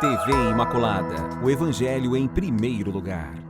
TV Imaculada, o Evangelho em primeiro lugar.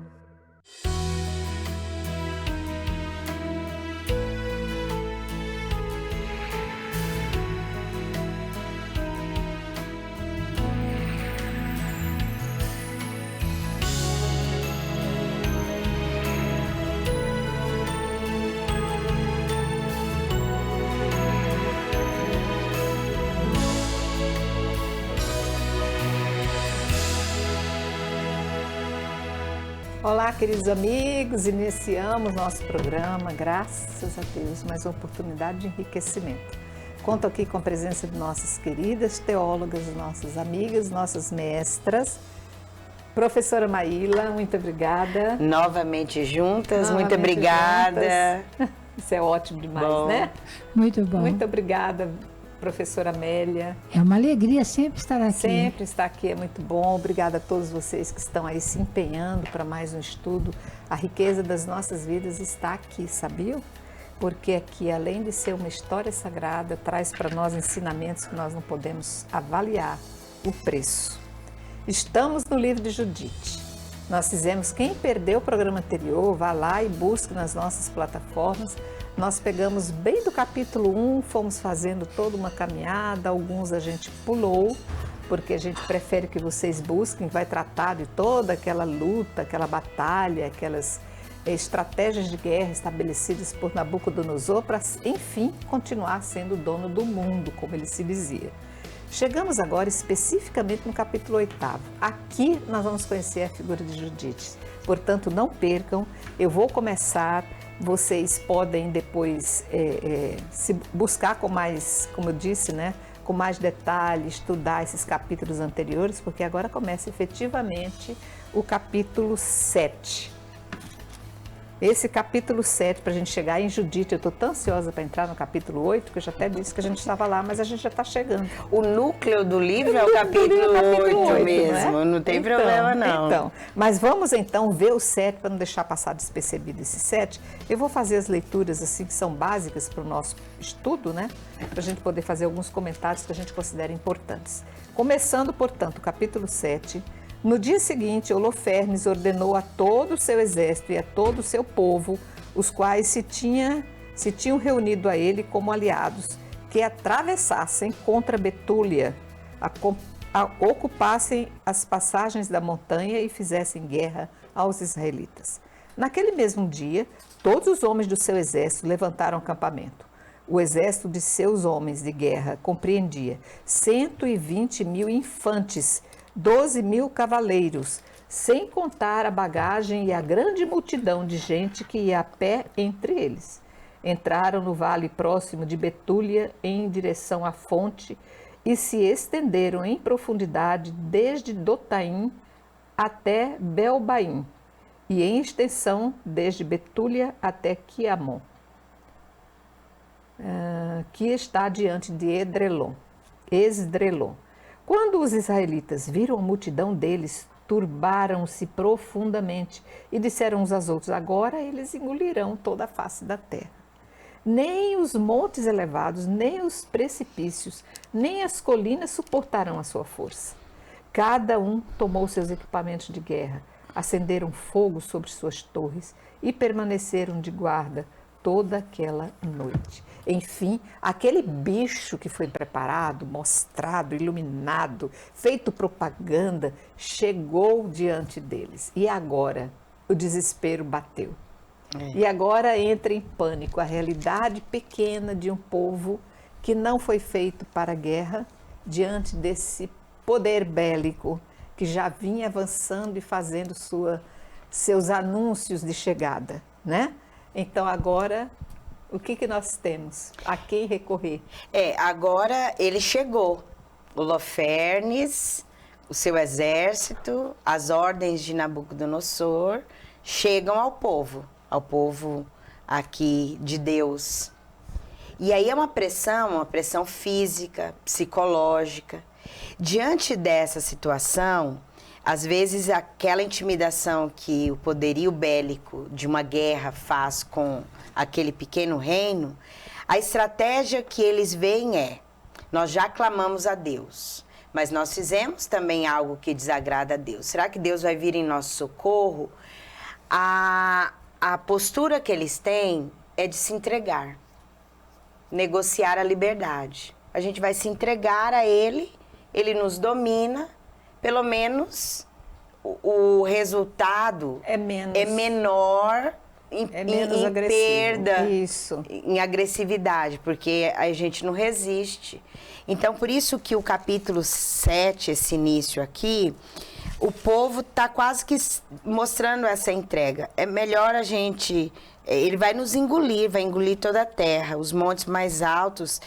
Olá, queridos amigos, iniciamos nosso programa, graças a Deus, mais uma oportunidade de enriquecimento. Conto aqui com a presença de nossas queridas teólogas, nossas amigas, nossas mestras. Professora Maíla, muito obrigada. Novamente juntas, muito obrigada. Juntas. Isso é ótimo demais, bom. Né? Muito bom. Muito obrigada, professora Amélia. É uma alegria sempre estar aqui. Sempre estar aqui é muito bom. Obrigada a todos vocês que estão aí se empenhando para mais um estudo. A riqueza das nossas vidas está aqui, sabiam? Porque aqui, além de ser uma história sagrada, traz para nós ensinamentos que nós não podemos avaliar o preço. Estamos no livro de Judite. Nós fizemos, quem perdeu o programa anterior, vá lá e busque nas nossas plataformas. Nós pegamos bem do capítulo 1, fomos fazendo toda uma caminhada, alguns a gente pulou, porque a gente prefere que vocês busquem, vai tratar de toda aquela luta, aquela batalha, aquelas estratégias de guerra estabelecidas por Nabucodonosor para, enfim, continuar sendo o dono do mundo, como ele se dizia. Chegamos agora especificamente no capítulo 8. Aqui nós vamos conhecer a figura de Judite. Portanto, não percam, eu vou começar. Vocês podem depois se buscar com mais, como eu disse, né, com mais detalhe, estudar esses capítulos anteriores, porque agora começa efetivamente o capítulo 7. Esse capítulo 7, para a gente chegar em Judite, eu estou tão ansiosa para entrar no capítulo 8, que eu já até disse que a gente estava lá, mas a gente já está chegando. O núcleo do livro é o capítulo 8 mesmo, não tem problema não. Então, mas vamos então ver o 7, para não deixar passar despercebido esse 7. Eu vou fazer as leituras assim que são básicas para o nosso estudo, né? Para a gente poder fazer alguns comentários que a gente considera importantes. Começando, portanto, o capítulo 7. No dia seguinte, Holofernes ordenou a todo o seu exército e a todo o seu povo, os quais se tinham reunido a ele como aliados, que atravessassem contra Betúlia, ocupassem as passagens da montanha e fizessem guerra aos israelitas. Naquele mesmo dia, todos os homens do seu exército levantaram acampamento. O exército de seus homens de guerra compreendia 120.000 infantes, 12.000 cavaleiros, sem contar a bagagem e a grande multidão de gente que ia a pé entre eles. Entraram no vale próximo de Betúlia em direção à fonte e se estenderam em profundidade desde Dotaim até Belbaim e em extensão desde Betúlia até Quiamon, que está diante de Esdrelon. Quando os israelitas viram a multidão deles, turbaram-se profundamente e disseram uns aos outros: agora eles engolirão toda a face da terra. Nem os montes elevados, nem os precipícios, nem as colinas suportarão a sua força. Cada um tomou seus equipamentos de guerra, acenderam fogo sobre suas torres e permaneceram de guarda toda aquela noite. Enfim, aquele bicho que foi preparado, mostrado, iluminado, feito propaganda, chegou diante deles. E agora o desespero bateu. E agora entra em pânico a realidade pequena de um povo que não foi feito para a guerra, diante desse poder bélico que já vinha avançando e fazendo seus anúncios de chegada, né? Então agora, o que nós temos? A quem recorrer? Agora ele chegou. Holofernes, o seu exército, as ordens de Nabucodonosor chegam ao povo aqui de Deus. E aí é uma pressão física, psicológica. Diante dessa situação, às vezes aquela intimidação que o poderio bélico de uma guerra faz com aquele pequeno reino, a estratégia que eles veem nós já clamamos a Deus, mas nós fizemos também algo que desagrada a Deus. Será que Deus vai vir em nosso socorro? A postura que eles têm é de se entregar, negociar a liberdade. A gente vai se entregar a Ele, Ele nos domina, pelo menos o resultado É menos. é menor em agressivo. perda, Isso. em agressividade, porque a gente não resiste. Então, por isso que o capítulo 7, esse início aqui, o povo está quase que mostrando essa entrega. É melhor a gente... Ele vai nos engolir, vai engolir toda a terra. Os montes mais altos,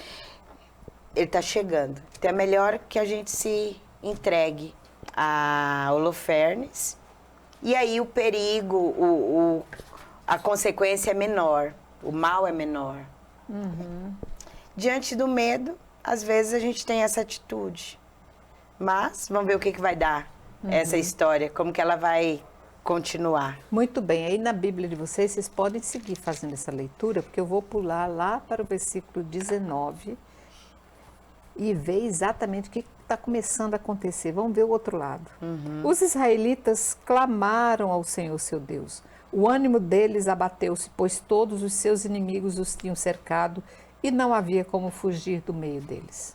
ele está chegando. Então, é melhor que a gente se entregue a Holofernes. E aí o perigo, a consequência é menor. O mal é menor. Diante do medo, às vezes a gente tem essa atitude. Mas vamos ver o que vai dar essa história, como que ela vai continuar. Muito bem, aí na Bíblia de vocês podem seguir fazendo essa leitura, porque eu vou pular lá para o versículo 19 e ver exatamente o que está começando a acontecer. Vamos ver o outro lado. Os israelitas clamaram ao Senhor seu Deus. O ânimo deles abateu-se, pois todos os seus inimigos os tinham cercado e não havia como fugir do meio deles.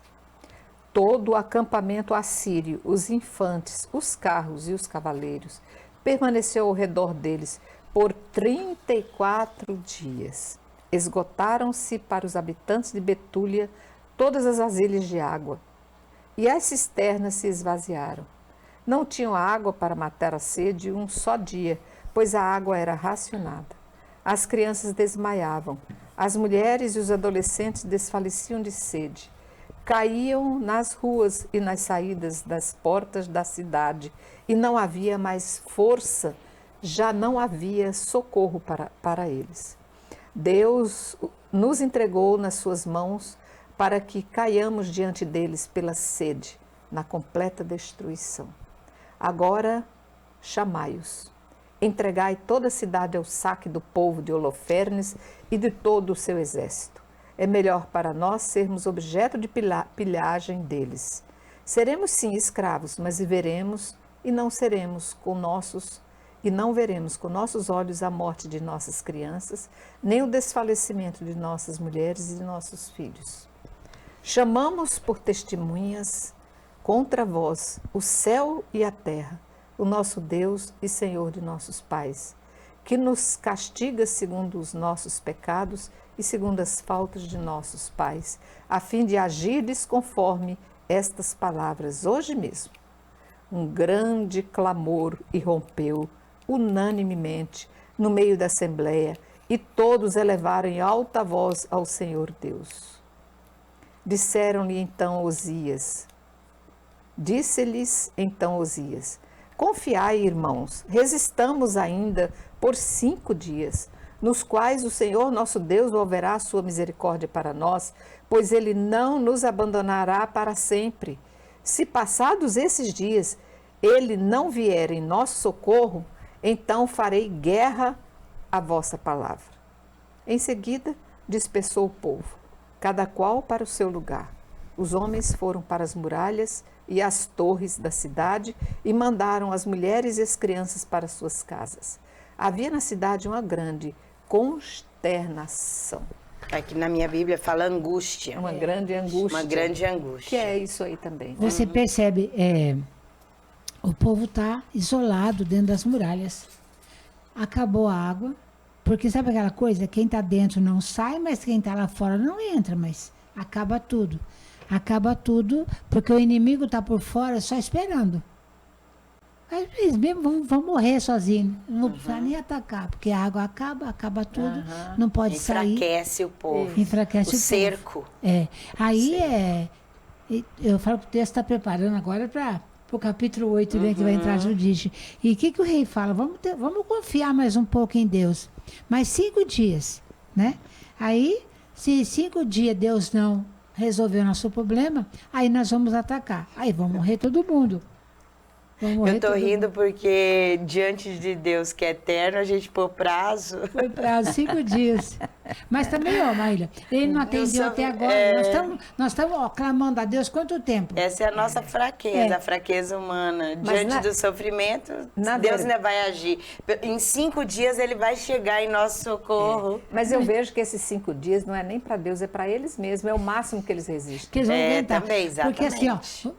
Todo o acampamento assírio, os infantes, os carros e os cavaleiros, permaneceu ao redor deles por 34 dias. Esgotaram-se para os habitantes de Betúlia todas as vasilhas de água, e as cisternas se esvaziaram. Não tinham água para matar a sede um só dia, pois a água era racionada. As crianças desmaiavam, as mulheres e os adolescentes desfaleciam de sede. Caíam nas ruas e nas saídas das portas da cidade, e não havia mais força, já não havia socorro para eles. Deus nos entregou nas suas mãos para que caiamos diante deles pela sede, na completa destruição. Agora chamai-os, entregai toda a cidade ao saque do povo de Holofernes e de todo o seu exército. É melhor para nós sermos objeto de pilhagem deles. Seremos sim escravos, mas veremos e não veremos com nossos olhos a morte de nossas crianças, nem o desfalecimento de nossas mulheres e de nossos filhos. Chamamos por testemunhas contra vós o céu e a terra, o nosso Deus e Senhor de nossos pais, que nos castiga segundo os nossos pecados e segundo as faltas de nossos pais, a fim de agirdes conforme estas palavras hoje mesmo. Um grande clamor irrompeu unanimemente no meio da assembleia, e todos elevaram em alta voz ao Senhor Deus. Disse-lhes então Osias, confiai, irmãos, resistamos ainda por 5 dias, nos quais o Senhor nosso Deus volverá a sua misericórdia para nós, pois ele não nos abandonará para sempre. Se passados esses dias ele não vier em nosso socorro, então farei guerra à vossa palavra. Em seguida, dispersou o povo, cada qual para o seu lugar. Os homens foram para as muralhas e as torres da cidade e mandaram as mulheres e as crianças para suas casas. Havia na cidade uma grande consternação. Aqui na minha Bíblia fala angústia. Uma grande angústia. Uma grande angústia. Que é isso aí também. Você percebe, o povo está isolado dentro das muralhas. Acabou a água, porque sabe aquela coisa? Quem está dentro não sai, mas quem está lá fora não entra, mas acaba tudo. Acaba tudo, porque o inimigo está por fora só esperando. Eles mesmo vão morrer sozinhos, não vão precisar nem atacar, porque a água acaba tudo, não pode sair. Enfraquece o povo. Enfraquece o cerco. Povo. Aí eu falo que o texto está preparando agora para o capítulo 8, né, que vai entrar Judite. E o que o rei fala? Vamos confiar mais um pouco em Deus. Mais 5 dias, né? Aí, se 5 dias Deus não resolver o nosso problema, aí nós vamos atacar. Aí vão morrer todo mundo. Eu tô rindo porque diante de Deus que é eterno, a gente pôr prazo. Foi prazo, 5 dias. Mas também, ó, Marília, ele não atendeu até agora. Nós estamos ó, clamando a Deus quanto tempo? Essa é a nossa fraqueza, a fraqueza humana. Diante do sofrimento, Deus ainda vai agir. Em 5 dias ele vai chegar em nosso socorro. Mas eu vejo que esses 5 dias não é nem para Deus, é para eles mesmos. É o máximo que eles resistem. Que eles vão aguentar. Também, exatamente. Porque assim,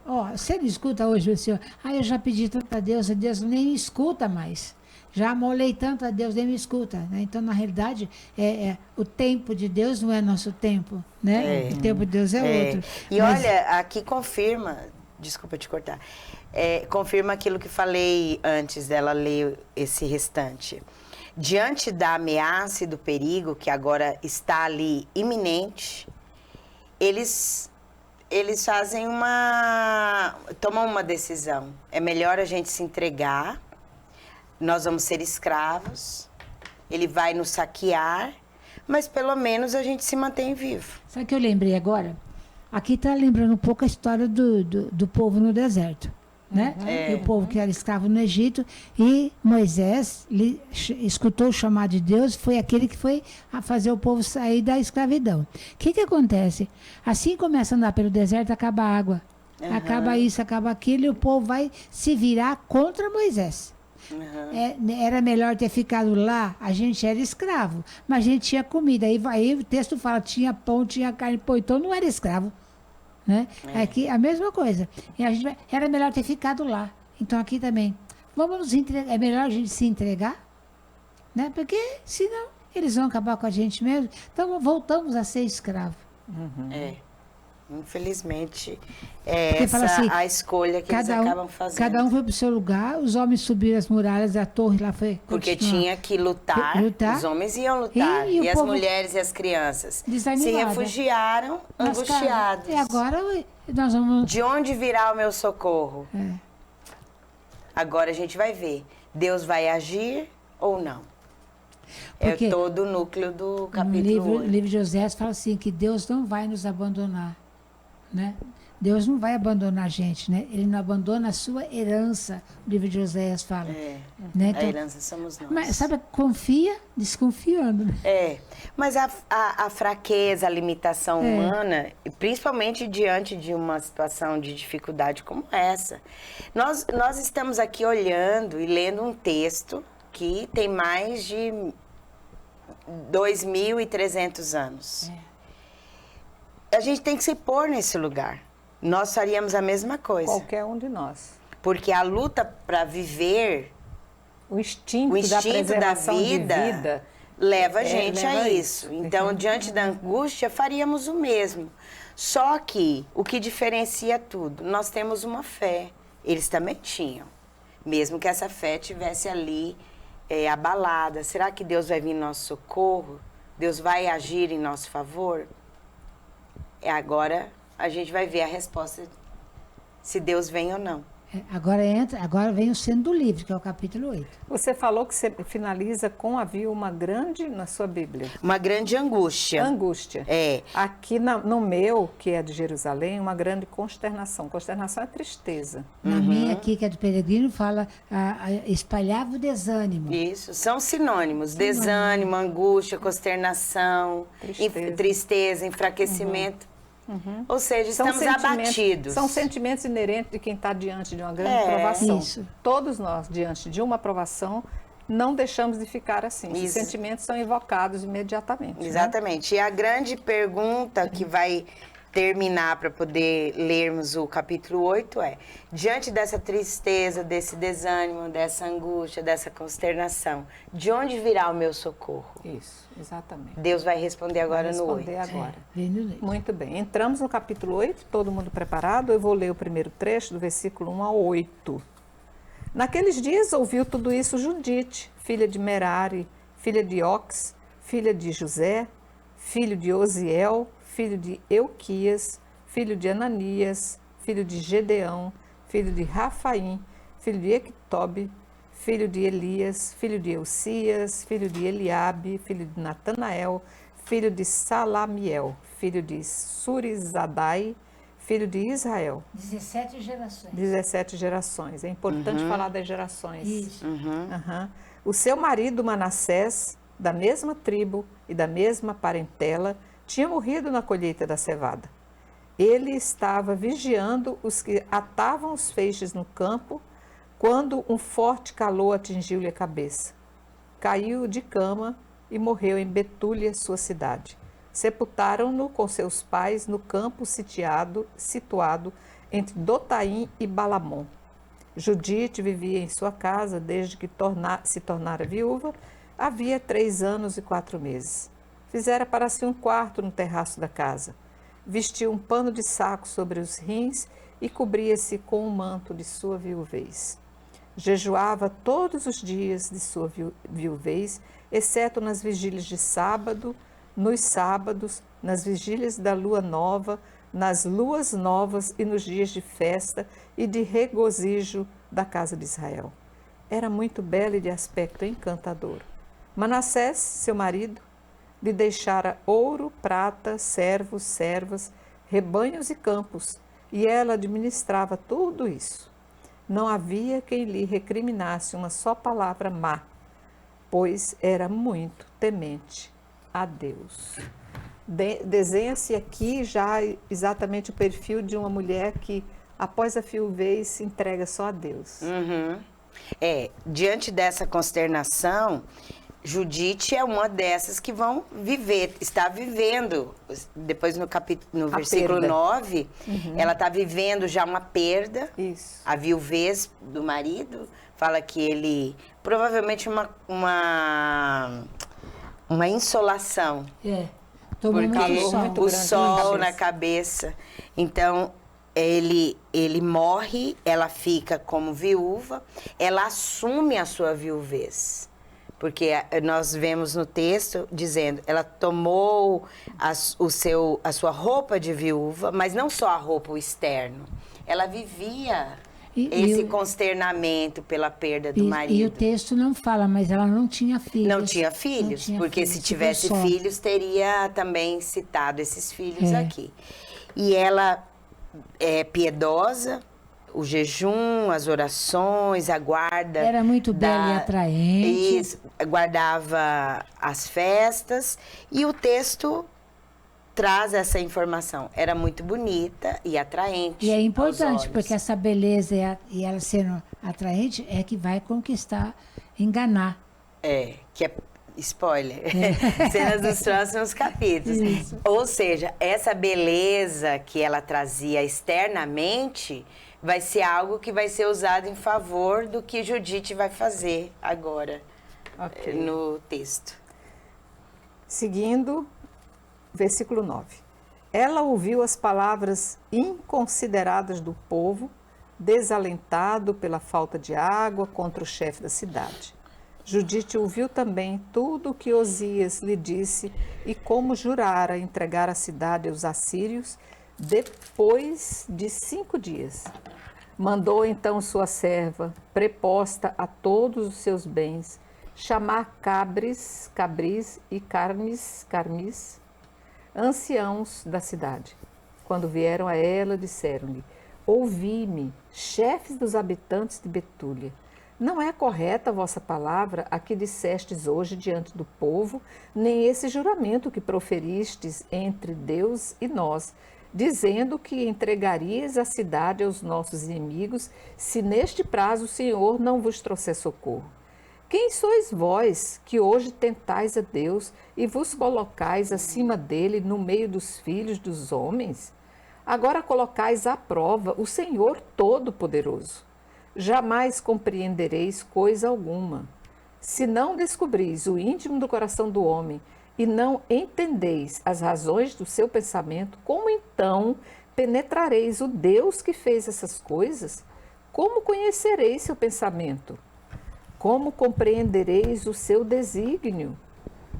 ó, você não escuta hoje, assim, ó, eu já pedi tanto a Deus nem me escuta mais. Já molei tanto a Deus, nem me escuta. Né? Então, na realidade, o tempo de Deus não é nosso tempo, né? O tempo de Deus é outro. E olha, aqui confirma, desculpa te cortar, confirma aquilo que falei antes dela ler esse restante. Diante da ameaça e do perigo, que agora está ali iminente, eles tomam uma decisão. É melhor a gente se entregar, nós vamos ser escravos, ele vai nos saquear, mas pelo menos a gente se mantém vivo. Sabe o que eu lembrei agora? Aqui está lembrando um pouco a história do povo no deserto. Né? E o povo que era escravo no Egito, e Moisés escutou o chamado de Deus, foi aquele que foi a fazer o povo sair da escravidão. O que acontece? Assim começa a andar pelo deserto, acaba a água, acaba isso, acaba aquilo, e o povo vai se virar contra Moisés. Era melhor ter ficado lá, a gente era escravo, mas a gente tinha comida, aí o texto fala, tinha pão, tinha carne, pô, então não era escravo. Né? Aqui a mesma coisa. E era melhor ter ficado lá. Então aqui também. Vamos nos entregar. É melhor a gente se entregar, né? Porque senão eles vão acabar com a gente mesmo. Então voltamos a ser escravo. Infelizmente, essa assim, a escolha que eles acabam fazendo. Cada um foi para o seu lugar, os homens subiram as muralhas, a torre lá foi. Porque tinha que lutar, os homens iam lutar, e as mulheres e as crianças se refugiaram, angustiados. E agora nós vamos. De onde virá o meu socorro? Agora a gente vai ver. Deus vai agir ou não? Porque é todo o núcleo do capítulo 8. O livro de Oséias fala assim, que Deus não vai nos abandonar. Né? Deus não vai abandonar a gente, né? Ele não abandona a sua herança, o livro de Oséias fala. Né? Então, a herança somos nós. Mas, sabe, confia desconfiando. Né? Mas a fraqueza, a limitação humana, principalmente diante de uma situação de dificuldade como essa, nós estamos aqui olhando e lendo um texto que tem mais de 2.300 anos. A gente tem que se pôr nesse lugar. Nós faríamos a mesma coisa. Qualquer um de nós. Porque a luta para viver, o instinto da vida leva a gente a isso. Então, diante da angústia, faríamos o mesmo. Só que o que diferencia tudo, nós temos uma fé. Eles também tinham. Mesmo que essa fé estivesse ali abalada. Será que Deus vai vir em nosso socorro? Deus vai agir em nosso favor? Agora a gente vai ver a resposta, se Deus vem ou não. Agora vem o centro do livro, que é o capítulo 8. Você falou que você finaliza com havia uma grande, na sua Bíblia. Uma grande angústia. Angústia. Aqui no meu, que é de Jerusalém, uma grande consternação. Consternação é tristeza. Na minha aqui, que é do Peregrino, fala espalhava o desânimo. Isso, são sinônimos. Desânimo, angústia, consternação, tristeza, enfraquecimento. Ou seja, estamos abatidos. São sentimentos inerentes de quem está diante de uma grande provação. Isso. Todos nós, diante de uma provação, não deixamos de ficar assim. Os sentimentos são invocados imediatamente. Exatamente. Né? E a grande pergunta que vai terminar para poder lermos o capítulo 8 diante dessa tristeza, desse desânimo, dessa angústia, dessa consternação, de onde virá o meu socorro? Isso, exatamente. Deus vai responder agora no 8. Agora. Muito bem. Entramos no capítulo 8, todo mundo preparado? Eu vou ler o primeiro trecho, do versículo 1 ao 8. Naqueles dias ouviu tudo isso Judite, filha de Merari, filha de Ox, filha de José, filho de Osiel, filho de Euquias, filho de Ananias, filho de Gedeão, filho de Rafaim, filho de Equitobe, filho de Elias, filho de Eucias, filho de Eliabe, filho de Natanael, filho de Salamiel, filho de Surizadai, filho de Israel. 17 gerações. 17 gerações. É importante falar das gerações. Isso. O seu marido Manassés da mesma tribo e da mesma parentela, tinha morrido na colheita da cevada. Ele estava vigiando os que atavam os feixes no campo, quando um forte calor atingiu-lhe a cabeça. Caiu de cama e morreu em Betúlia, sua cidade. Sepultaram-no com seus pais no campo situado entre Dotaim e Balamon. Judite vivia em sua casa desde que se tornara viúva, havia 3 anos e 4 meses. Fizera para si um quarto no terraço da casa. Vestiu um pano de saco sobre os rins e cobria-se com um manto de sua viuvez. Jejuava todos os dias de sua viuvez, exceto nas vigílias de sábado, nos sábados, nas vigílias da lua nova, nas luas novas e nos dias de festa e de regozijo da casa de Israel. Era muito bela e de aspecto encantador. Manassés, seu marido, lhe deixara ouro, prata, servos, servas, rebanhos e campos, e ela administrava tudo isso. Não havia quem lhe recriminasse uma só palavra má, pois era muito temente a Deus. Desenha-se aqui já exatamente o perfil de uma mulher que, após a viuvez, se entrega só a Deus. Diante dessa consternação, Judite é uma dessas que vão viver, está vivendo, depois no versículo 9, ela está vivendo já uma perda. Isso. A viuvez do marido fala que ele, provavelmente uma insolação. Tomou Porque muito sol. o sol na cabeça. Então, ele morre, ela fica como viúva, ela assume a sua viuvez. Porque nós vemos no texto dizendo, ela tomou a sua roupa de viúva, mas não só a roupa, o externo. Ela vivia esse consternamento pela perda do marido. E o texto não fala, mas ela não tinha filhos. Não tinha filhos, porque se tivesse filhos, teria também citado esses filhos aqui. E ela é piedosa, o jejum, as orações, a guarda... Era muito bela e atraente. Isso, guardava as festas, e o texto traz essa informação. Era muito bonita e atraente. E é importante, porque essa beleza e ela sendo atraente é que vai conquistar, enganar. Que é spoiler. Cenas dos próximos capítulos. Isso. Ou seja, essa beleza que ela trazia externamente vai ser algo que vai ser usado em favor do que Judite vai fazer agora no texto. Seguindo, versículo 9. Ela ouviu as palavras inconsideradas do povo, desalentado pela falta de água contra o chefe da cidade. Judite ouviu também tudo o que Osias lhe disse e como jurara entregar a cidade aos assírios depois de 5 dias. Mandou então sua serva, preposta a todos os seus bens, chamar cabris e carmis, anciãos da cidade. Quando vieram a ela, disseram-lhe: ouvi-me, chefes dos habitantes de Betúlia. Não é correta a vossa palavra a que dissestes hoje diante do povo, nem esse juramento que proferistes entre Deus e nós, dizendo que entregarias a cidade aos nossos inimigos, se neste prazo o Senhor não vos trouxer socorro. Quem sois vós que hoje tentais a Deus e vos colocais acima dele no meio dos filhos dos homens? Agora colocais à prova o Senhor Todo-Poderoso. Jamais compreendereis coisa alguma. Se não descobris o íntimo do coração do homem e não entendeis as razões do seu pensamento, como então penetrareis o Deus que fez essas coisas? Como conhecereis seu pensamento? Como compreendereis o seu desígnio?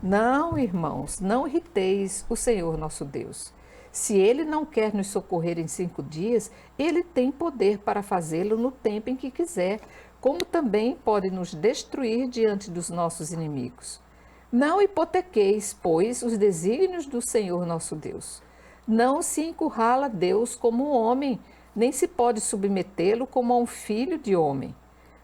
Não, irmãos, não irriteis o Senhor nosso Deus. Se Ele não quer nos socorrer em 5 dias, Ele tem poder para fazê-lo no tempo em que quiser, como também pode nos destruir diante dos nossos inimigos. Não hipotequeis, pois, os desígnios do Senhor nosso Deus. Não se encurrala Deus como um homem, nem se pode submetê-lo como a um filho de homem.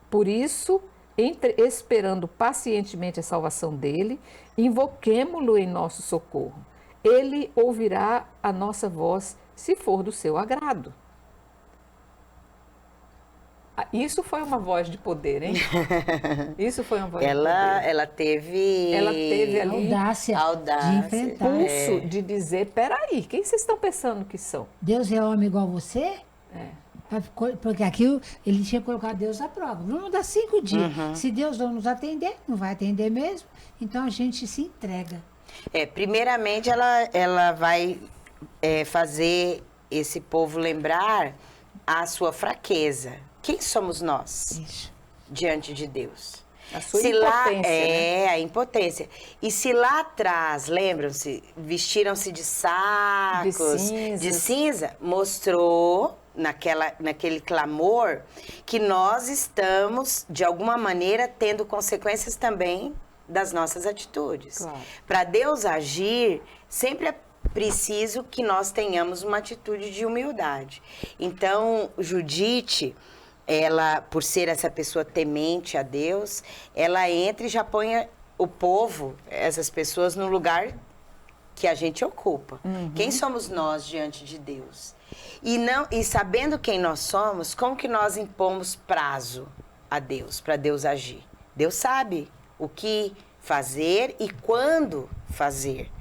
Por isso, esperando pacientemente a salvação dele, invoquemo-lo em nosso socorro. Ele ouvirá a nossa voz se for do seu agrado. Isso foi uma voz de poder, hein? Isso foi uma voz de poder. Ela teve ali audácia de enfrentar. Pulso de dizer, peraí, quem vocês estão pensando que são? Deus é homem igual você? Porque aqui ele tinha colocado Deus à prova. Vamos dar 5 dias. Se Deus não nos atender, não vai atender mesmo. Então a gente se entrega. Primeiramente, ela vai fazer esse povo lembrar a sua fraqueza. Quem somos nós? Isso. Diante de Deus? A sua impotência, né? A impotência. E se lá atrás, lembram-se, vestiram-se de sacos, de cinza, mostrou naquele clamor que nós estamos, de alguma maneira, tendo consequências também das nossas atitudes. Claro. Para Deus agir, sempre é preciso que nós tenhamos uma atitude de humildade. Então, Judite, ela, por ser essa pessoa temente a Deus, ela entra e já põe o povo, essas pessoas, no lugar que a gente ocupa. Quem somos nós diante de Deus? E sabendo quem nós somos, como que nós impomos prazo a Deus, para Deus agir? Deus sabe o que fazer e quando fazer,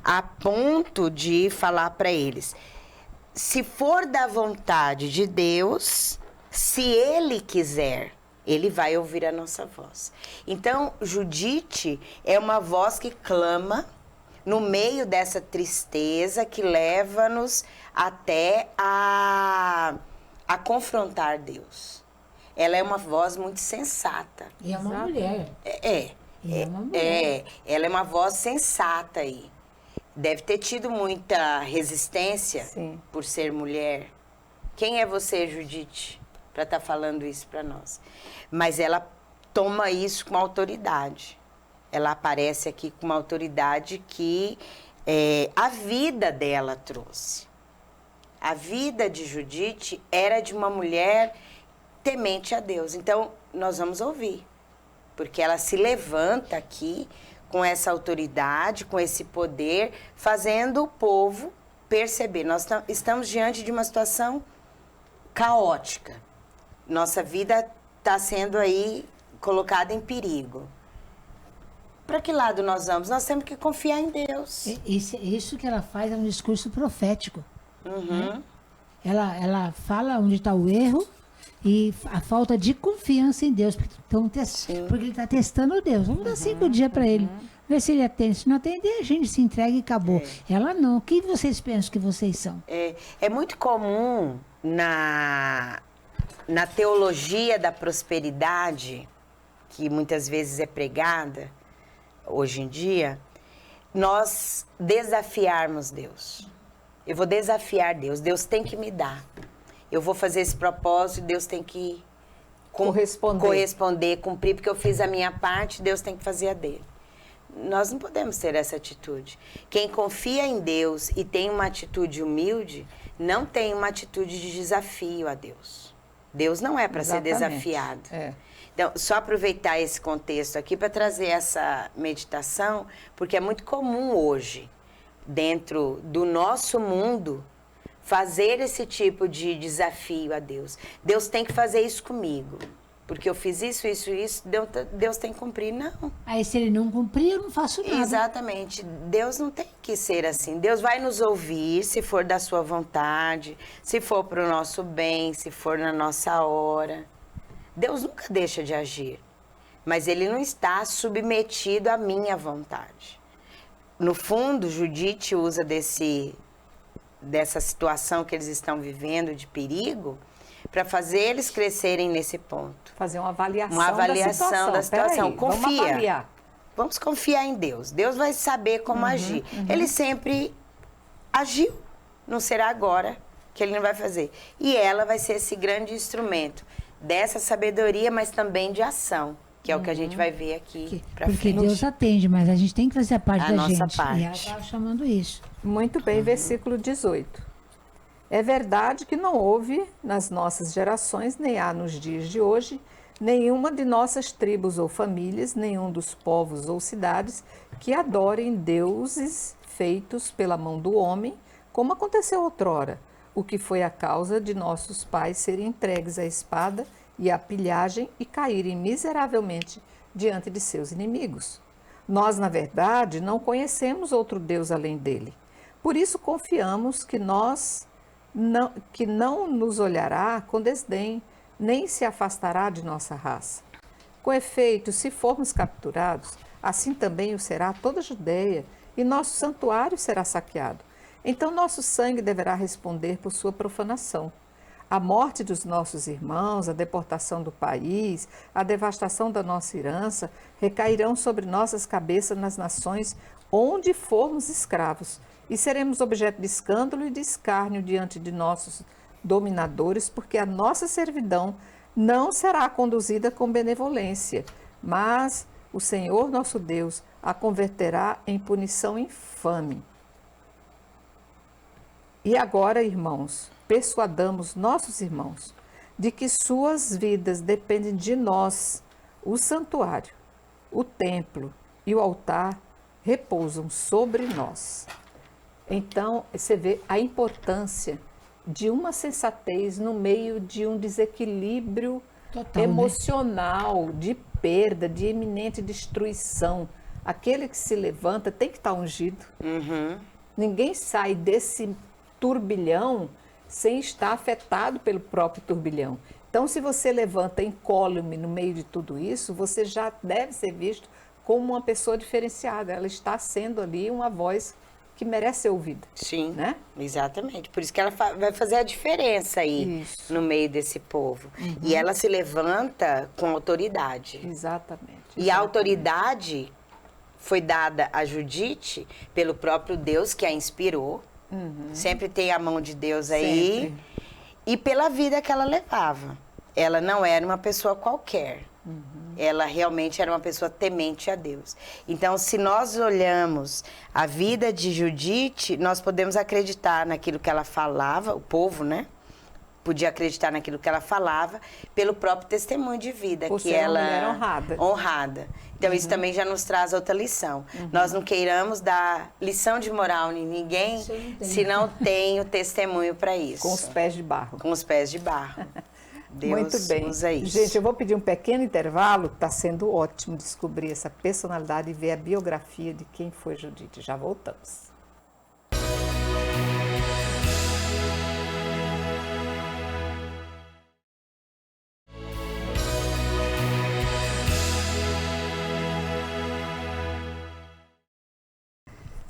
a ponto de falar para eles, se for da vontade de Deus, se Ele quiser, Ele vai ouvir a nossa voz. Então, Judite é uma voz que clama no meio dessa tristeza que leva-nos até a confrontar Deus. Ela é uma voz muito sensata. E é uma mulher. Ela é uma voz sensata aí. Deve ter tido muita resistência por ser mulher. Quem é você, Judite, para estar falando isso para nós? Mas ela toma isso com autoridade. Ela aparece aqui com uma autoridade que a vida dela trouxe. A vida de Judite era de uma mulher temente a Deus. Então, nós vamos ouvir. Porque ela se levanta aqui com essa autoridade, com esse poder, fazendo o povo perceber. Nós estamos diante de uma situação caótica. Nossa vida está sendo aí colocada em perigo. Para que lado nós vamos? Nós temos que confiar em Deus. Isso que ela faz é um discurso profético. Né? Ela fala onde está o erro e a falta de confiança em Deus. Porque ele está testando Deus. Vamos dar 5 dias para ele. Ver se ele atende. Se não atender, a gente se entrega e acabou. Ela não. Quem vocês pensam que vocês são? É muito comum na teologia da prosperidade, que muitas vezes é pregada hoje em dia, nós desafiarmos Deus. Eu vou desafiar Deus. Deus tem que me dar. Eu vou fazer esse propósito, Deus tem que corresponder, cumprir, porque eu fiz a minha parte, Deus tem que fazer a dele. Nós não podemos ter essa atitude. Quem confia em Deus e tem uma atitude humilde, não tem uma atitude de desafio a Deus. Deus não é para ser desafiado. Então, só aproveitar esse contexto aqui para trazer essa meditação, porque é muito comum hoje, dentro do nosso mundo, fazer esse tipo de desafio a Deus. Deus tem que fazer isso comigo, porque eu fiz isso, Deus tem que cumprir. Não. Aí se ele não cumprir, eu não faço nada. Exatamente. Deus não tem que ser assim. Deus vai nos ouvir se for da sua vontade, se for para o nosso bem, se for na nossa hora. Deus nunca deixa de agir, mas ele não está submetido à minha vontade. No fundo, Judite usa dessa situação que eles estão vivendo de perigo para fazer eles crescerem nesse ponto. Fazer uma avaliação da situação. Aí, confia. Vamos avaliar. Vamos confiar em Deus. Deus vai saber como agir. Ele sempre agiu. Não será agora que ele não vai fazer. E ela vai ser esse grande instrumento dessa sabedoria, mas também de ação, que é o que a gente vai ver aqui para frente. Porque Deus atende, mas a gente tem que fazer a parte da nossa gente. parte. E ela estava chamando isso. Muito bem, versículo 18. É verdade que não houve nas nossas gerações, nem há nos dias de hoje, nenhuma de nossas tribos ou famílias, nenhum dos povos ou cidades que adorem deuses feitos pela mão do homem, como aconteceu outrora, o que foi a causa de nossos pais serem entregues à espada e à pilhagem e caírem miseravelmente diante de seus inimigos. Nós, na verdade, não conhecemos outro Deus além dele. Por isso confiamos que não nos olhará com desdém, nem se afastará de nossa raça. Com efeito, se formos capturados, assim também o será toda a Judeia, e nosso santuário será saqueado. Então nosso sangue deverá responder por sua profanação. A morte dos nossos irmãos, a deportação do país, a devastação da nossa herança recairão sobre nossas cabeças nas nações onde formos escravos, e seremos objeto de escândalo e de escárnio diante de nossos dominadores, porque a nossa servidão não será conduzida com benevolência, mas o Senhor nosso Deus a converterá em punição infame. E agora, irmãos, persuadamos nossos irmãos de que suas vidas dependem de nós. O santuário, o templo e o altar repousam sobre nós. Então, você vê a importância de uma sensatez no meio de um desequilíbrio total, emocional, de perda, de iminente destruição. Aquele que se levanta tem que estar ungido. Ninguém sai desse turbilhão sem estar afetado pelo próprio turbilhão. Então, se você levanta incólume no meio de tudo isso, você já deve ser visto como uma pessoa diferenciada. Ela está sendo ali uma voz que merece ser ouvida. Sim, né? Exatamente. Por isso que ela vai fazer a diferença aí no meio desse povo. E ela se levanta com autoridade. Exatamente. E a autoridade foi dada a Judite pelo próprio Deus que a inspirou. Sempre tem a mão de Deus aí. Sempre. E pela vida que ela levava. Ela não era uma pessoa qualquer. Ela realmente era uma pessoa temente a Deus. Então, se nós olhamos a vida de Judite, nós podemos acreditar naquilo que ela falava, o povo, né? Podia acreditar naquilo que ela falava, pelo próprio testemunho de vida. Por que ser ela uma mulher honrada. Honrada. Então, isso também já nos traz outra lição. Nós não queiramos dar lição de moral em ninguém se não tem o testemunho para isso. Com os pés de barro. Com os pés de barro. Deus Muito bem. usa isso. Gente, eu vou pedir um pequeno intervalo. Está sendo ótimo descobrir essa personalidade e ver a biografia de quem foi Judite. Já voltamos.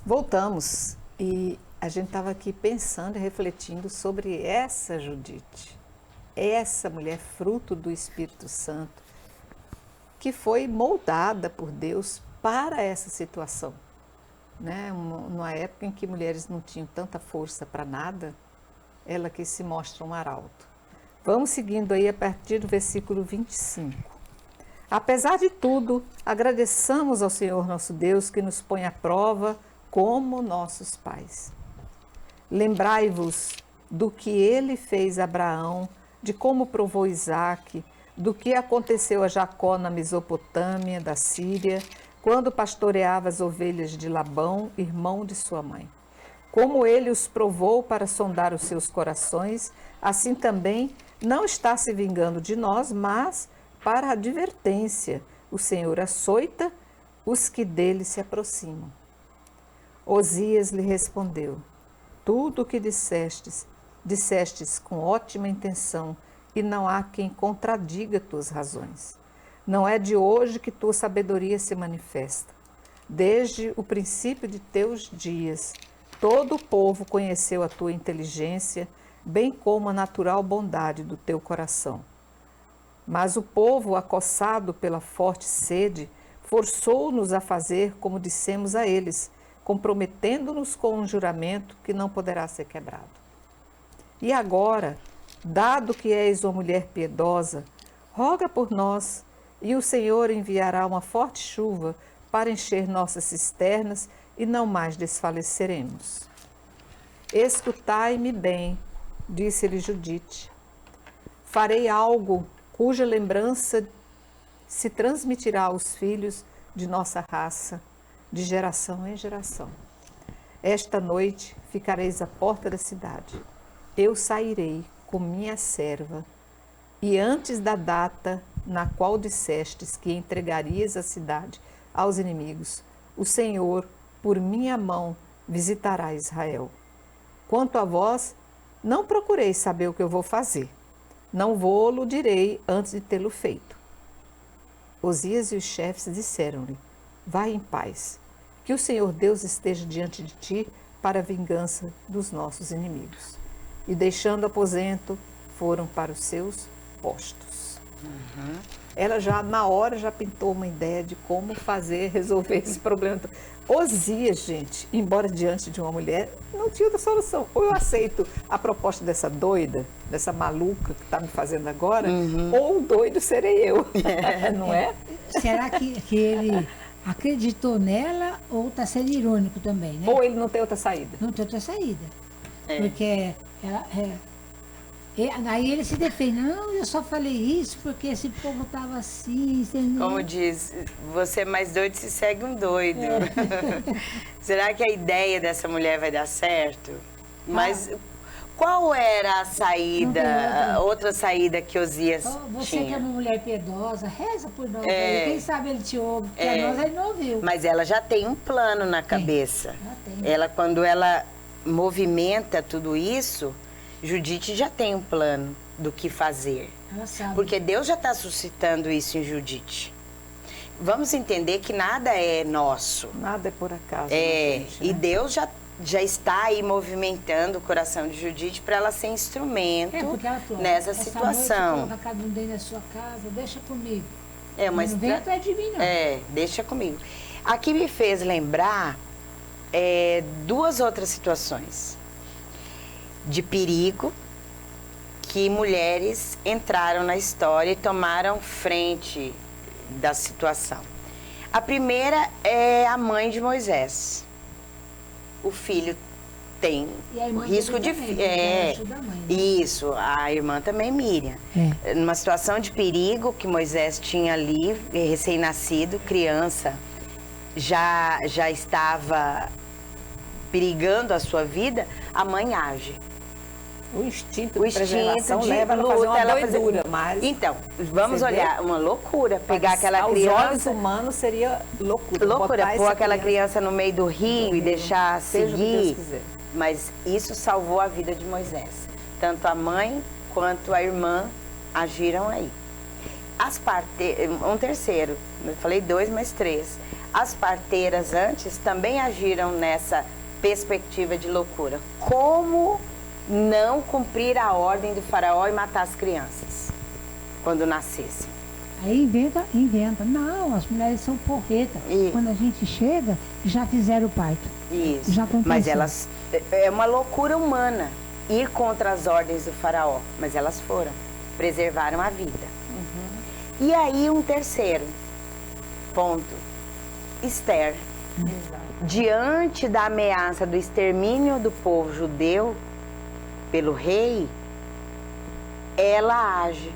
Voltamos e a gente estava aqui pensando e refletindo sobre essa Judite. Essa mulher fruto do Espírito Santo, que foi moldada por Deus para essa situação. Né? Numa época em que mulheres não tinham tanta força para nada, ela que se mostra um arauto. Vamos seguindo aí a partir do versículo 25. Apesar de tudo, agradeçamos ao Senhor nosso Deus que nos põe à prova como nossos pais. Lembrai-vos do que ele fez a Abraão, de como provou Isaque, do que aconteceu a Jacó na Mesopotâmia, da Síria, quando pastoreava as ovelhas de Labão, irmão de sua mãe. Como ele os provou para sondar os seus corações, assim também não está se vingando de nós, mas para a advertência. O Senhor açoita os que dele se aproximam. Osias lhe respondeu: tudo o que dissestes com ótima intenção, e não há quem contradiga tuas razões. Não é de hoje que tua sabedoria se manifesta. Desde o princípio de teus dias, todo o povo conheceu a tua inteligência, bem como a natural bondade do teu coração. Mas o povo, acossado pela forte sede, forçou-nos a fazer como dissemos a eles, comprometendo-nos com um juramento que não poderá ser quebrado. E agora, dado que és uma mulher piedosa, roga por nós, e o Senhor enviará uma forte chuva para encher nossas cisternas, e não mais desfaleceremos. Escutai-me bem, disse-lhe Judite. Farei algo cuja lembrança se transmitirá aos filhos de nossa raça, de geração em geração. Esta noite ficareis à porta da cidade. Eu sairei com minha serva, e antes da data na qual dissestes que entregarias a cidade aos inimigos, o Senhor, por minha mão, visitará Israel. Quanto a vós, não procureis saber o que eu vou fazer. Não vou-lo direi antes de tê-lo feito. Osias e os chefes disseram-lhe: vai em paz, que o Senhor Deus esteja diante de ti para a vingança dos nossos inimigos. E deixando o aposento, foram para os seus postos. Ela já, na hora, já pintou uma ideia de como resolver esse problema. Osias, gente, embora diante de uma mulher, não tinha outra solução. Ou eu aceito a proposta dessa doida, dessa maluca que está me fazendo agora, ou o doido serei eu, não é? Será que ele acreditou nela ou está sendo irônico também, né? Ou ele não tem outra saída? Não tem outra saída. Porque ela, aí ele se defende, não, eu só falei isso porque esse povo estava assim, entendeu? Como diz, você é mais doido se segue um doido. Será que a ideia dessa mulher vai dar certo? Mas qual era a saída, outra saída que Osias Você tinha? que é uma mulher piedosa, reza por nós, quem sabe ele te ouve, porque a nós ele não ouviu. Mas ela já tem um plano na cabeça. Já tem. Ela, quando ela movimenta tudo isso, Judite já tem um plano do que fazer. Ela sabe. Porque Deus já está suscitando isso em Judite. Vamos entender que nada é nosso. Nada é por acaso. E Né? Deus já está aí movimentando o coração de Judite para ela ser instrumento Porque ela falou, nessa essa situação. noite, coloca cada um dentro da sua casa, deixa comigo. É uma Não vem atrás de mim, não. deixa comigo. Aqui me fez lembrar duas outras situações de perigo que mulheres entraram na história e tomaram frente da situação. A primeira é a mãe de Moisés. O filho tem E a irmã risco de... dele também, porque ela ajuda a mãe, né? Isso, a irmã também, Miriam. Numa situação de perigo que Moisés tinha ali, recém-nascido, criança, já estava perigando a sua vida, a mãe age. O instinto de preservação leva ela a fazer uma doidura, mas... Então, vamos Você olhar, uma loucura, pegar aquela aos criança... Aos olhos humanos seria loucura. Loucura, botar pôr essa aquela criança no meio do rio e deixar seja o que Deus seguir. quiser. Mas isso salvou a vida de Moisés. Tanto a mãe quanto a irmã agiram aí. Um terceiro, eu falei 2, mas 3. As parteiras antes também agiram nessa perspectiva de loucura. Como não cumprir a ordem do faraó e matar as crianças quando nascessem? Aí inventa. Não, as mulheres são porretas. Quando a gente chega, já fizeram o parto. Isso. Já aconteceu. Mas elas... É uma loucura humana ir contra as ordens do faraó. Mas elas foram. Preservaram a vida. E aí um terceiro ponto. Esther. Diante da ameaça do extermínio do povo judeu pelo rei, ela age.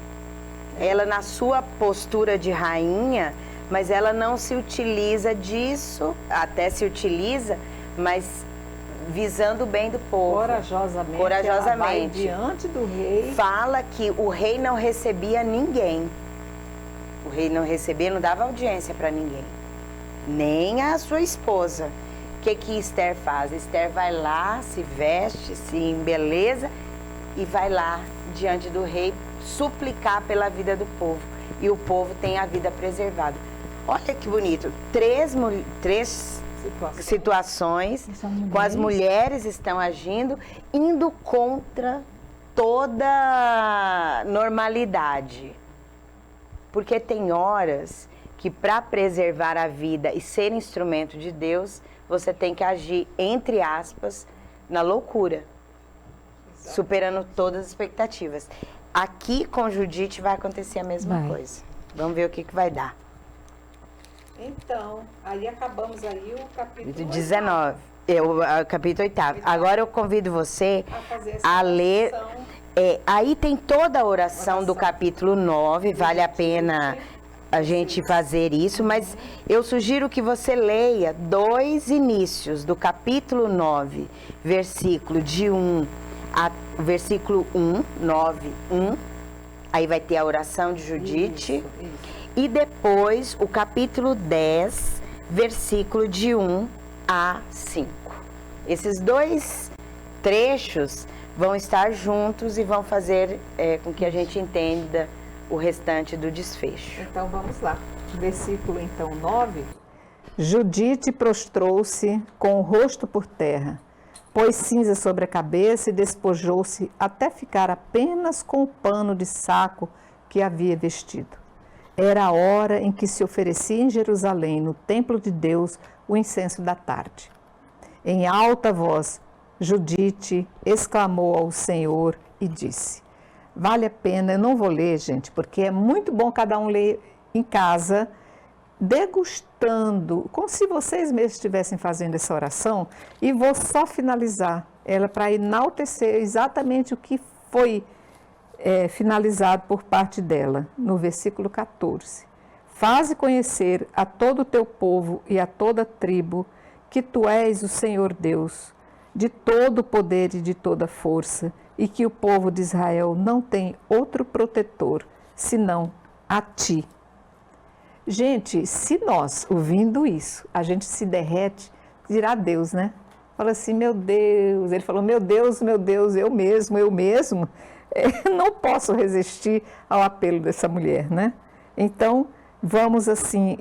Ela, na sua postura de rainha, mas ela não se utiliza disso, até se utiliza, mas visando o bem do povo. Corajosamente. Corajosamente. Ela vai diante do rei. Fala que o rei não recebia ninguém. O rei não recebia, não dava audiência para ninguém. Nem a sua esposa. O que Esther faz? Esther vai lá, se veste, se embeleza e vai lá diante do rei suplicar pela vida do povo. E o povo tem a vida preservada. Olha que bonito. Três situações com as mulheres estão agindo, indo contra toda normalidade. Porque tem horas que para preservar a vida e ser instrumento de Deus, você tem que agir, entre aspas, na loucura. Superando todas as expectativas. Aqui com Judite vai acontecer a mesma coisa. Vamos ver o que vai dar. Então, aí acabamos aí o capítulo 19. O capítulo 8. Agora eu convido você a ler Aí tem toda a oração do capítulo 9, vale a pena a gente fazer isso, mas eu sugiro que você leia 2 inícios do capítulo 9, versículo 9, 1, aí vai ter a oração de Judite, e depois o capítulo 10, versículo de 1 a 5. Esses 2 trechos vão estar juntos e vão fazer com que a gente entenda o restante do desfecho. Então vamos lá. Versículo então 9. Judite prostrou-se com o rosto por terra, pôs cinza sobre a cabeça e despojou-se até ficar apenas com o pano de saco que havia vestido. Era a hora em que se oferecia em Jerusalém, no templo de Deus, o incenso da tarde. Em alta voz, Judite exclamou ao Senhor e disse: vale a pena, eu não vou ler, gente, porque é muito bom cada um ler em casa, degustando, como se vocês mesmos estivessem fazendo essa oração, e vou só finalizar ela para enaltecer exatamente o que foi finalizado por parte dela, no versículo 14. Faze conhecer a todo o teu povo e a toda a tribo que tu és o Senhor Deus, de todo o poder e de toda a força, e que o povo de Israel não tem outro protetor, senão a ti. Gente, se nós, ouvindo isso, a gente se derrete, dirá Deus, né? Fala assim, meu Deus, ele falou, meu Deus, eu mesmo, não posso resistir ao apelo dessa mulher, né? Então, vamos assim,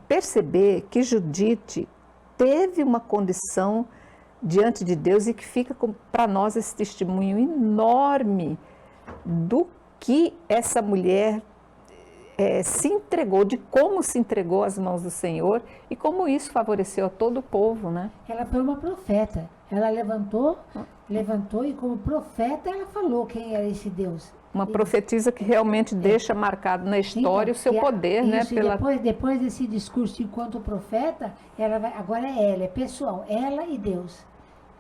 perceber que Judite teve uma condição diante de Deus e que fica para nós esse testemunho enorme do que essa mulher se entregou, de como se entregou às mãos do Senhor e como isso favoreceu a todo o povo, né? Ela foi uma profeta. Ela levantou e como profeta ela falou quem era esse Deus. Uma profetisa que realmente deixa marcado na história o seu poder, isso, né? Depois desse discurso enquanto profeta, agora é pessoal, ela e Deus.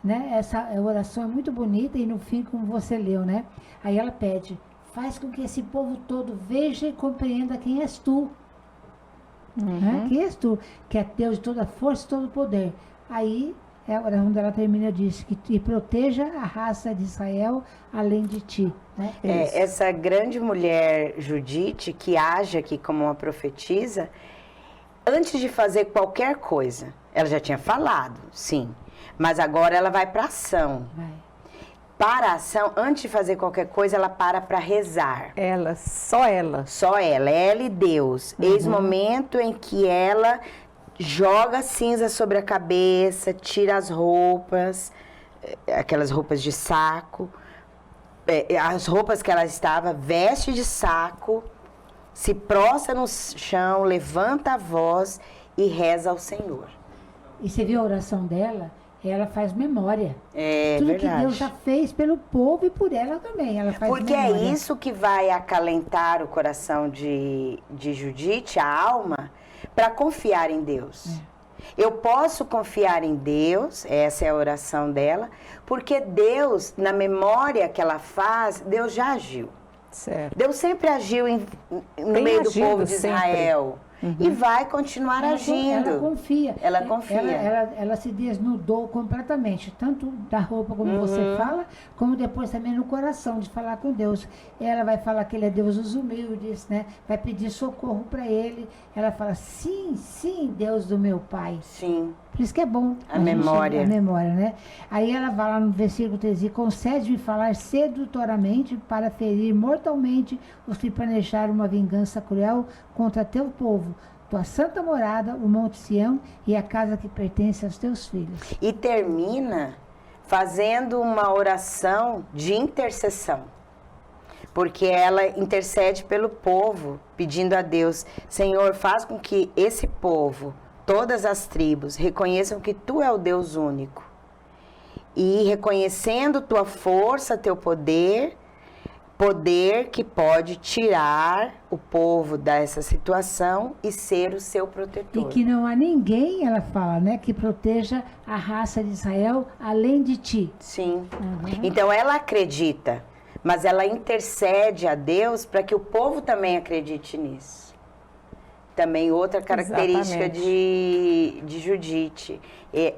Né? Essa oração é muito bonita e no fim, como você leu, né? Aí ela pede, faz com que esse povo todo veja e compreenda quem és tu. Né? Quem és tu, que é Deus de toda força e todo poder. Aí, onde ela termina, diz que proteja a raça de Israel além de ti. Né? Essa grande mulher Judite, que age aqui como uma profetisa, antes de fazer qualquer coisa, ela já tinha falado, sim, mas agora ela vai para ação. Para a ação, antes de fazer qualquer coisa, ela para rezar. Só ela e Deus. Eis o momento em que ela joga cinza sobre a cabeça, tira as roupas, aquelas roupas de saco, as roupas que ela estava, veste de saco, se prostra no chão, levanta a voz e reza ao Senhor. E você viu a oração dela? Ela faz memória. Tudo verdade. que Deus já fez pelo povo e por ela também. Ela faz Porque memória. é isso que vai acalentar o coração de Judite, a alma, para confiar em Deus. Eu posso confiar em Deus, essa é a oração dela, porque Deus, na memória que ela faz, Deus já agiu. Certo. Deus sempre agiu no meio do povo de Israel. E vai continuar agindo. Ela confia. Ela confia. Ela se desnudou completamente, tanto da roupa como você fala, como depois também no coração, de falar com Deus. Ela vai falar que ele é Deus dos humildes, né? Vai pedir socorro para ele. Ela fala, sim, Deus do meu Pai. Sim. Por isso que é bom. A memória. A memória, né? Aí ela vai lá no versículo 13, concede-me falar sedutoramente para ferir mortalmente os que planejaram uma vingança cruel contra teu povo, tua santa morada, o Monte Sião e a casa que pertence aos teus filhos. E termina fazendo uma oração de intercessão. Porque ela intercede pelo povo, pedindo a Deus, Senhor, faz com que esse povo, todas as tribos, reconheçam que tu é o Deus único. E reconhecendo tua força, teu poder, poder que pode tirar o povo dessa situação e ser o seu E protetor. que não há ninguém, ela fala, né, que proteja a raça de Israel além de ti. Sim. Então ela acredita, mas ela intercede a Deus para que o povo também acredite nisso. Também outra característica de Judite,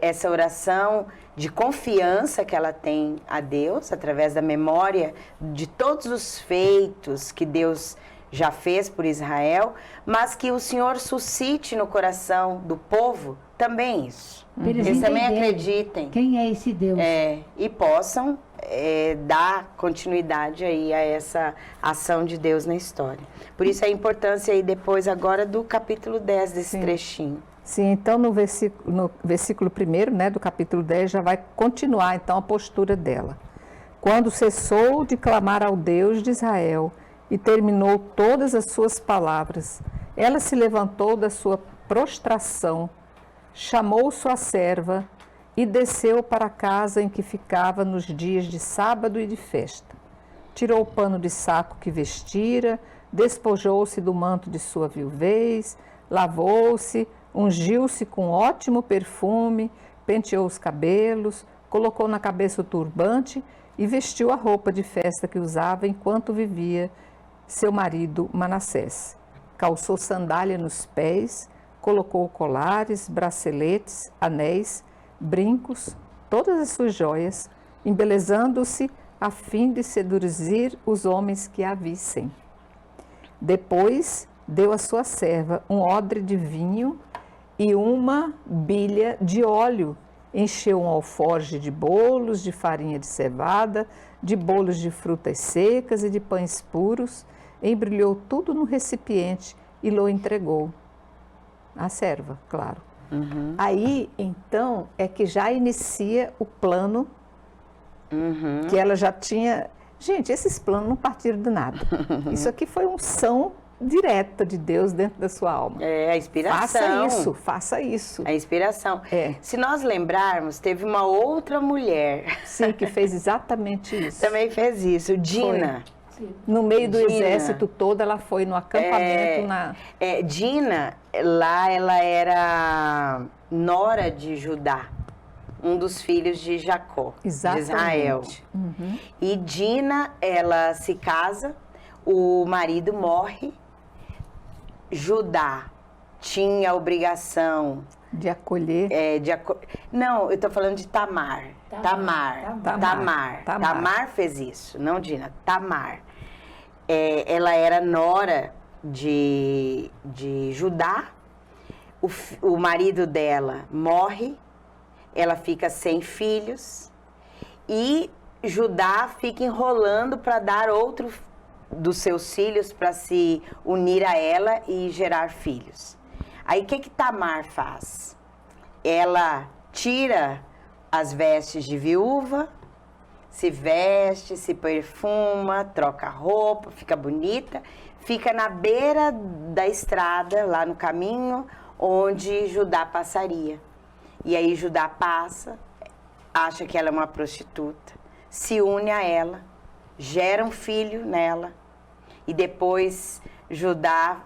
essa oração de confiança que ela tem a Deus, através da memória de todos os feitos que Deus já fez por Israel, mas que o Senhor suscite no coração do povo também isso. Pra eles Eles também entenderem acreditem. Quem é esse Deus? E possam dar continuidade aí a essa ação de Deus na história. Por isso a importância aí depois agora do capítulo 10 desse trechinho. Sim, então no versículo 1, né, do capítulo 10, já vai continuar então a postura dela. Quando cessou de clamar ao Deus de Israel e terminou todas as suas palavras, ela se levantou da sua prostração, chamou sua serva e desceu para a casa em que ficava nos dias de sábado e de festa. Tirou o pano de saco que vestira, despojou-se do manto de sua viuvez, lavou-se, ungiu-se com ótimo perfume, penteou os cabelos, colocou na cabeça o turbante e vestiu a roupa de festa que usava enquanto vivia seu marido Manassés. Calçou sandália nos pés, colocou colares, braceletes, anéis, brincos, todas as suas joias, embelezando-se a fim de seduzir os homens que a vissem. Depois deu à sua serva um odre de vinho e uma bilha de óleo. Encheu um alforje de bolos, de farinha de cevada, de bolos de frutas secas e de pães puros, embrulhou tudo no recipiente e lhe entregou. A serva, claro. Aí, então, é que já inicia o plano que ela já tinha... Gente, esses planos não partiram de nada. Isso aqui foi unção direta de Deus dentro da sua alma. A inspiração. Faça isso, faça isso. A inspiração. É. Se nós lembrarmos, teve uma outra mulher. Sim, que fez exatamente isso. Também fez isso, Dina. No meio do Dina. exército todo, ela foi no acampamento Dina, lá ela era nora de Judá, um dos filhos de Jacó, Exatamente. de Israel. E Dina, ela se casa, o marido morre, Judá tinha a obrigação de acolher. Não, eu estou falando de Tamar. Tamar fez isso, não Dina. Tamar. Ela era nora de Judá. O marido dela morre. Ela fica sem filhos. E Judá fica enrolando para dar outro dos seus filhos para se unir a ela e gerar filhos. Aí o que Tamar faz? Ela tira as vestes de viúva, se veste, se perfuma, troca roupa, fica bonita, fica na beira da estrada, lá no caminho, onde Judá passaria. E aí Judá passa, acha que ela é uma prostituta, se une a ela, gera um filho nela, e depois Judá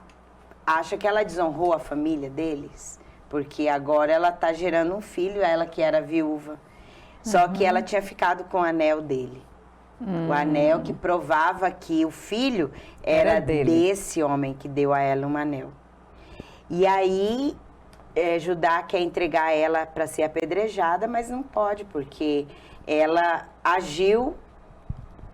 acha que ela desonrou a família deles, porque agora ela está gerando um filho, ela que era viúva. Só que ela tinha ficado com o anel dele. O anel que provava que o filho era desse homem que deu a ela um anel. E aí, Judá quer entregar ela para ser apedrejada, mas não pode, porque ela agiu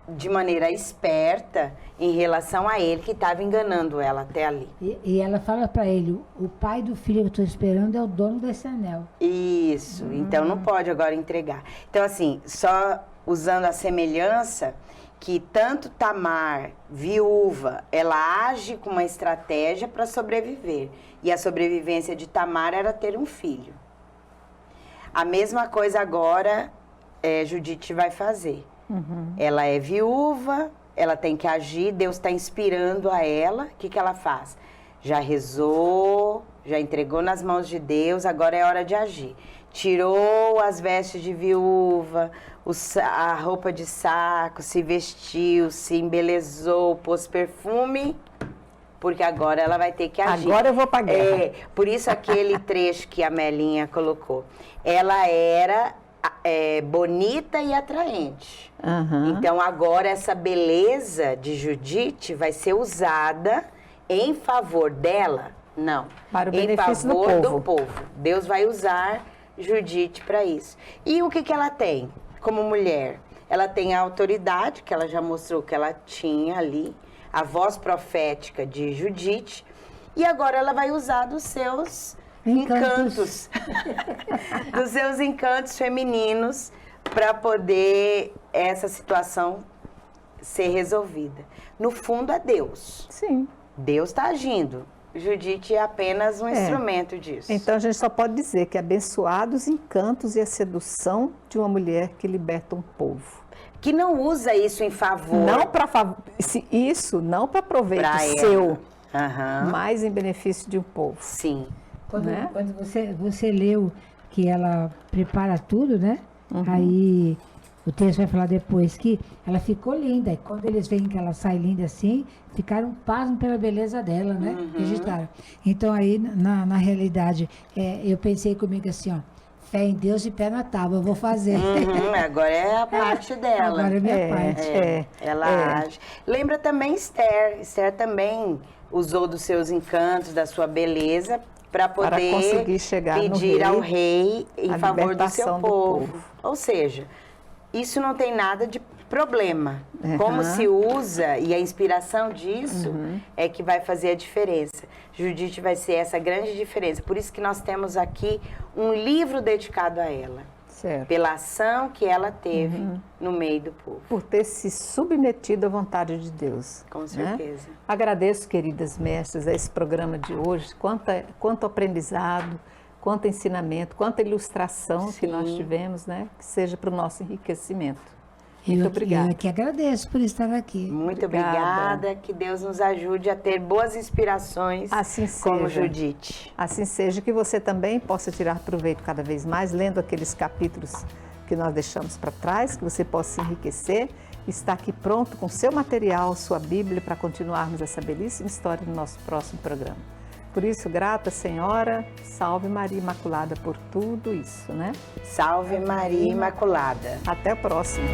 de maneira esperta em relação a ele, que estava enganando ela até ali. E ela fala para ele, o pai do filho que eu estou esperando é o dono desse anel. Isso, então não pode agora entregar. Então, assim, só usando a semelhança que tanto Tamar, viúva, ela age com uma estratégia para sobreviver. E a sobrevivência de Tamar era ter um filho. A mesma coisa agora Judite vai fazer. Ela é viúva, ela tem que agir, Deus está inspirando a ela. O que ela faz? Já rezou, já entregou nas mãos de Deus, agora é hora de agir. tirou as vestes de viúva, a roupa de saco, se vestiu, se embelezou, pôs perfume, porque agora ela vai ter que agir. Agora eu vou pra guerra. Por isso aquele trecho que a Melinha colocou. Ela era bonita e atraente. Aham. Então agora essa beleza de Judite vai ser usada em favor dela? Não. Para o em benefício do favor povo. do povo. Deus vai usar Judite para isso. E o que ela tem como mulher? Ela tem a autoridade, que ela já mostrou que ela tinha ali, a voz profética de Judite, e agora ela vai usar dos seus encantos dos seus encantos femininos para poder essa situação ser resolvida. No fundo é Deus. Sim. Deus está agindo. Judite é apenas um instrumento disso. Então a gente só pode dizer que abençoados os encantos e a sedução de uma mulher que liberta um povo. Que não usa isso em favor. Não para isso, não para proveito pra seu, Aham. mas em benefício de um povo. Sim. Quando você leu que ela prepara tudo, né? Aí o texto vai falar depois que ela ficou linda. E quando eles veem que ela sai linda assim, ficaram pasmos pela beleza dela, né? Registraram. Então aí, na realidade, eu pensei comigo assim, ó. Fé em Deus e pé na tábua, eu vou fazer. Agora é a parte dela. Agora é minha parte. Ela age. Lembra também Esther. Esther também usou dos seus encantos, da sua beleza, para poder conseguir chegar pedir no ao rei em a favor do seu libertação do povo. povo. Ou seja, isso não tem nada de problema. Como se usa e a inspiração disso é que vai fazer a diferença. Judite vai ser essa grande diferença. Por isso que nós temos aqui um livro dedicado a ela. Certo. Pela ação que ela teve no meio do povo. Por ter se submetido à vontade de Deus. Com certeza. Né? Agradeço, queridas mestras, a esse programa de hoje. Quanto aprendizado, quanto ensinamento, quanta ilustração que nós tivemos, né? Que seja para o nosso enriquecimento. Muito obrigada. Eu que agradeço por estar aqui. Muito Obrigada. obrigada. Que Deus nos ajude a ter boas inspirações Assim como seja. Judite. Assim seja, que você também possa tirar proveito cada vez mais, lendo aqueles capítulos que nós deixamos para trás, que você possa se enriquecer, estar aqui pronto com seu material, sua Bíblia, para continuarmos essa belíssima história no nosso próximo programa. Por isso, grata Senhora, salve Maria Imaculada por tudo isso, né? Salve Maria Imaculada. Até o próximo.